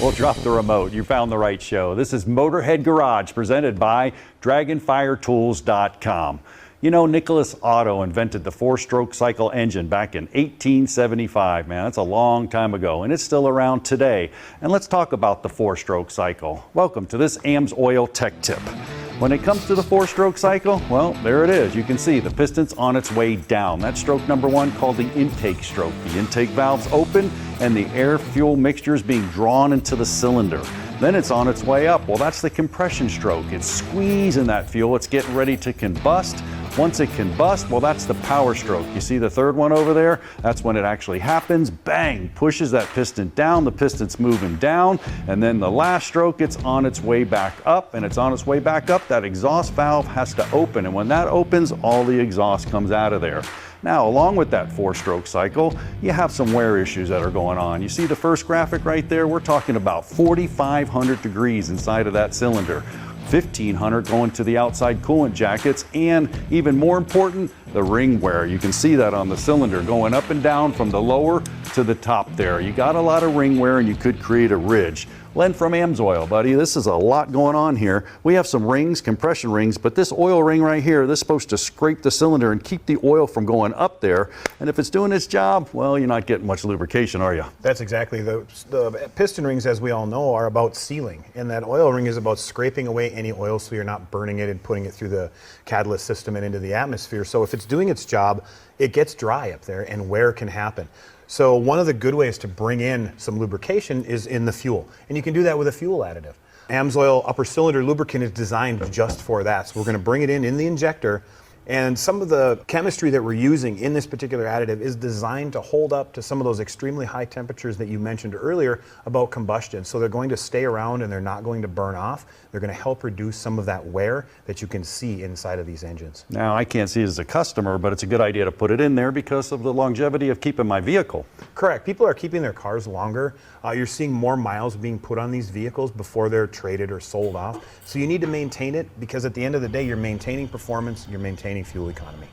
Well, drop the remote. You found the right show. This is Motorhead Garage, presented by DragonFireTools.com. You know, Nicholas Otto invented the four-stroke cycle engine back in 1875. Man, that's a long time ago, and it's still around today. And let's talk about the four-stroke cycle. Welcome to this AMSOIL Tech Tip. When it comes to the four-stroke cycle, well, there it is. You can see the piston's on its way down. That's stroke number one, called the intake stroke. The intake valve's open, and the air-fuel mixture is being drawn into the cylinder. Then it's on its way up. Well, that's the compression stroke. It's squeezing that fuel. It's getting ready to combust. Once it combusts, well, that's the power stroke. You see the third one over there? That's when it actually happens. Bang! Pushes that piston down. The piston's moving down. And then the last stroke, it's on its way back up. And it's on its way back up. That exhaust valve has to open. And when that opens, all the exhaust comes out of there. Now, along with that four-stroke cycle, you have some wear issues that are going on. You see the first graphic right there? We're talking about 4,500 degrees inside of that cylinder. 1,500 going to the outside coolant jackets, and even more important, the ring wear. You can see that on the cylinder going up and down from the lower to the top there. You got a lot of ring wear and you could create a ridge. Len from AMSOIL, buddy, this is a lot going on here. We have some rings, compression rings, but this oil ring right here, this is supposed to scrape the cylinder and keep the oil from going up there. And if it's doing its job, well, you're not getting much lubrication, are you? That's exactly. The piston rings, as we all know, are about sealing. And that oil ring is about scraping away any oil so you're not burning it and putting it through the catalyst system and into the atmosphere. So if it's doing its job, it gets dry up there and wear can happen. So one of the good ways to bring in some lubrication is in the fuel. And you can do that with a fuel additive. AMSOIL upper cylinder lubricant is designed just for that. So we're going to bring it in the injector. And some of the chemistry that we're using in this particular additive is designed to hold up to some of those extremely high temperatures that you mentioned earlier about combustion. So they're going to stay around and they're not going to burn off. They're going to help reduce some of that wear that you can see inside of these engines. Now, I can't see it as a customer, but it's a good idea to put it in there because of the longevity of keeping my vehicle. Correct. People are keeping their cars longer. You're seeing more miles being put on these vehicles before they're traded or sold off. So you need to maintain it because at the end of the day, you're maintaining performance, you're maintaining fuel economy.